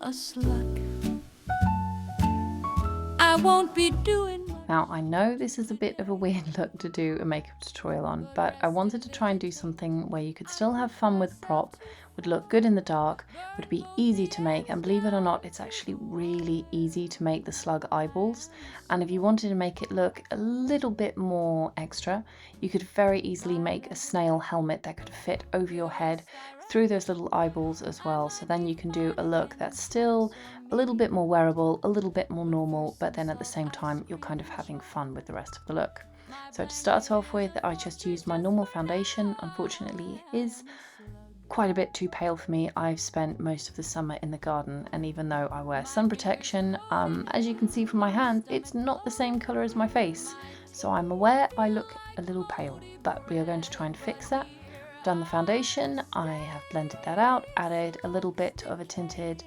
a slug. I won't be doing. Now, I know this is a bit of a weird look to do a makeup tutorial on, but I wanted to try and do something where you could still have fun with the prop, would look good in the dark, would be easy to make, and believe it or not, it's actually really easy to make the slug eyeballs. And if you wanted to make it look a little bit more extra, you could very easily make a snail helmet that could fit over your head through those little eyeballs as well. So then you can do a look that's still a little bit more wearable, a little bit more normal, but then at the same time you're kind of having fun with the rest of the look. So to start off with, I just used my normal foundation. Unfortunately, it is quite a bit too pale for me. I've spent most of the summer in the garden, and even though I wear sun protection, as you can see from my hands, it's not the same colour as my face. So I'm aware I look a little pale, but we are going to try and fix that. Done the foundation, I have blended that out, added a little bit of a tinted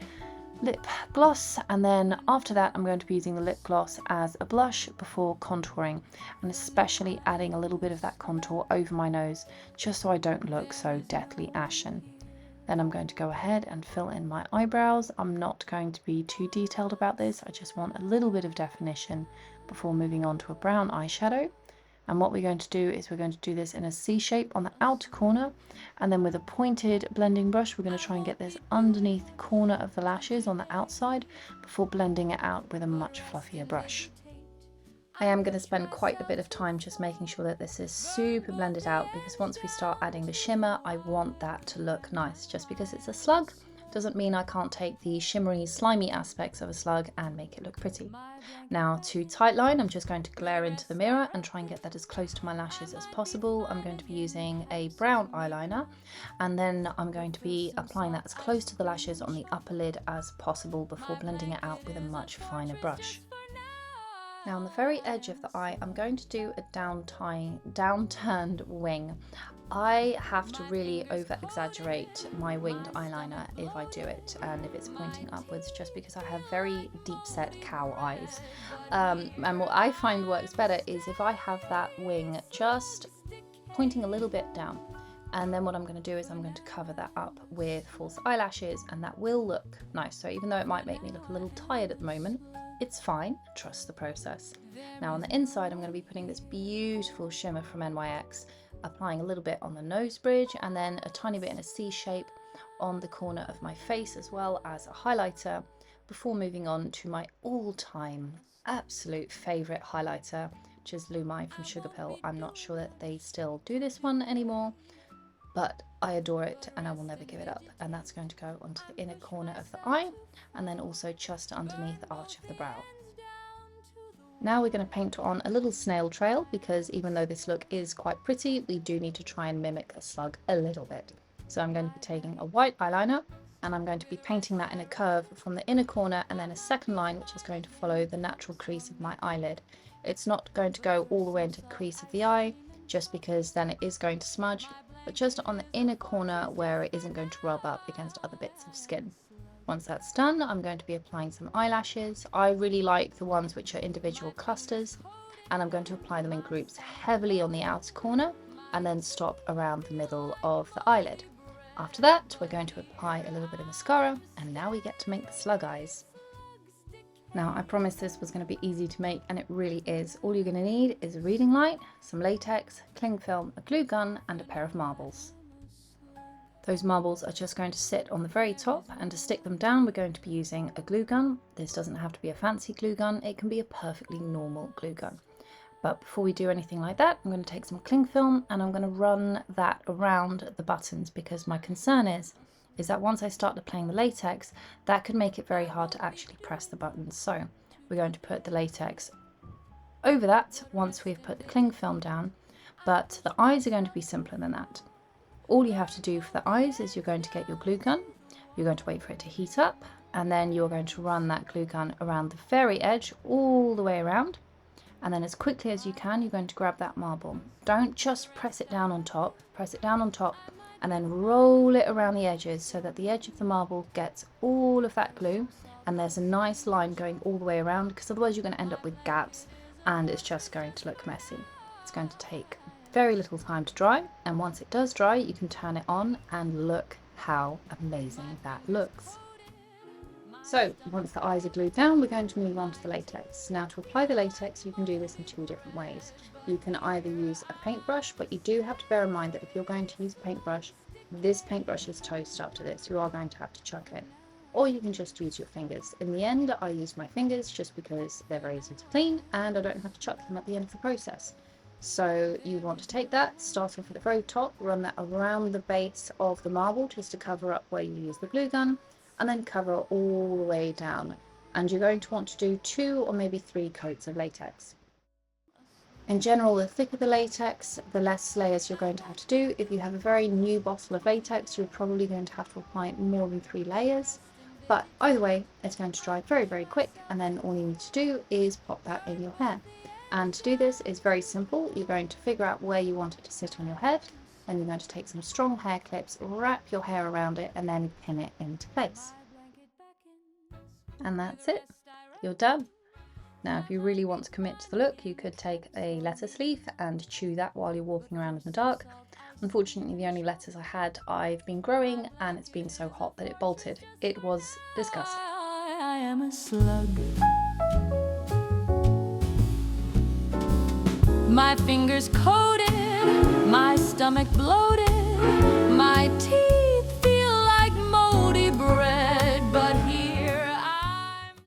lip gloss, and then after that I'm going to be using the lip gloss as a blush before contouring, and especially adding a little bit of that contour over my nose just so I don't look so deathly ashen. Then I'm going to go ahead and fill in my eyebrows. I'm not going to be too detailed about this, I just want a little bit of definition before moving on to a brown eyeshadow. And what we're going to do is we're going to do this in a C shape on the outer corner, and then with a pointed blending brush we're going to try and get this underneath the corner of the lashes on the outside before blending it out with a much fluffier brush. I am going to spend quite a bit of time just making sure that this is super blended out, because once we start adding the shimmer I want that to look nice. Just because it's a slug doesn't mean I can't take the shimmery, slimy aspects of a slug and make it look pretty. Now to tightline, I'm just going to glare into the mirror and try and get that as close to my lashes as possible. I'm going to be using a brown eyeliner, and then I'm going to be applying that as close to the lashes on the upper lid as possible before blending it out with a much finer brush. Now on the very edge of the eye, I'm going to do a downturned wing. I have to really over exaggerate my winged eyeliner if I do it, and if it's pointing upwards, just because I have very deep set cow eyes. And what I find works better is if I have that wing just pointing a little bit down. And then what I'm going to do is I'm going to cover that up with false eyelashes, and that will look nice. So even though it might make me look a little tired at the moment, it's fine, trust the process. Now on the inside I'm going to be putting this beautiful shimmer from NYX, applying a little bit on the nose bridge and then a tiny bit in a C shape on the corner of my face as well as a highlighter, before moving on to my all-time absolute favourite highlighter, which is Lumi from Sugarpill. I'm not sure that they still do this one anymore, but I adore it and I will never give it up. And that's going to go onto the inner corner of the eye and then also just underneath the arch of the brow. Now we're going to paint on a little snail trail, because even though this look is quite pretty, we do need to try and mimic a slug a little bit. So I'm going to be taking a white eyeliner and I'm going to be painting that in a curve from the inner corner, and then a second line which is going to follow the natural crease of my eyelid. It's not going to go all the way into the crease of the eye, just because then it is going to smudge, but just on the inner corner where it isn't going to rub up against other bits of skin. Once that's done, I'm going to be applying some eyelashes. I really like the ones which are individual clusters, and I'm going to apply them in groups heavily on the outer corner and then stop around the middle of the eyelid. After that, we're going to apply a little bit of mascara, and now we get to make the slug eyes. Now I promised this was going to be easy to make, and it really is. All you're going to need is a reading light, some latex, cling film, a glue gun and a pair of marbles. Those marbles are just going to sit on the very top, and to stick them down we're going to be using a glue gun. This doesn't have to be a fancy glue gun, it can be a perfectly normal glue gun. But before we do anything like that, I'm going to take some cling film and I'm going to run that around the buttons, because my concern is that once I start applying the latex, that could make it very hard to actually press the buttons. So we're going to put the latex over that once we've put the cling film down, but the eyes are going to be simpler than that. All you have to do for the eyes is you're going to get your glue gun, you're going to wait for it to heat up, and then you're going to run that glue gun around the very edge all the way around, and then as quickly as you can you're going to grab that marble. Don't just press it down on top, press it down on top and then roll it around the edges so that the edge of the marble gets all of that glue and there's a nice line going all the way around, because otherwise you're going to end up with gaps and it's just going to look messy. It's going to take very little time to dry, and once it does dry you can turn it on and look how amazing that looks. So once the eyes are glued down, we're going to move on to the latex. Now to apply the latex, you can do this in two different ways. You can either use a paintbrush, but you do have to bear in mind that if you're going to use a paintbrush, this paintbrush is toast after this. You are going to have to chuck it. Or you can just use your fingers. In the end, I use my fingers just because they're very easy to clean and I don't have to chuck them at the end of the process. So you want to take that, start off at the very top, run that around the base of the marble just to cover up where you use the glue gun, and then cover all the way down. And you're going to want to do 2 or maybe 3 coats of latex. In general, the thicker the latex, the less layers you're going to have to do. If you have a very new bottle of latex, you're probably going to have to apply more than 3 layers. But either way, it's going to dry very, very quick, and then all you need to do is pop that in your hair. And to do this is very simple. You're going to figure out where you want it to sit on your head, and you're going to take some strong hair clips, wrap your hair around it, and then pin it into place. And that's it. You're done. Now, if you really want to commit to the look, you could take a lettuce leaf and chew that while you're walking around in the dark. Unfortunately, the only lettuce I had, I've been growing and it's been so hot that it bolted. It was disgusting. I am a slug. My fingers coated, my stomach bloated, my teeth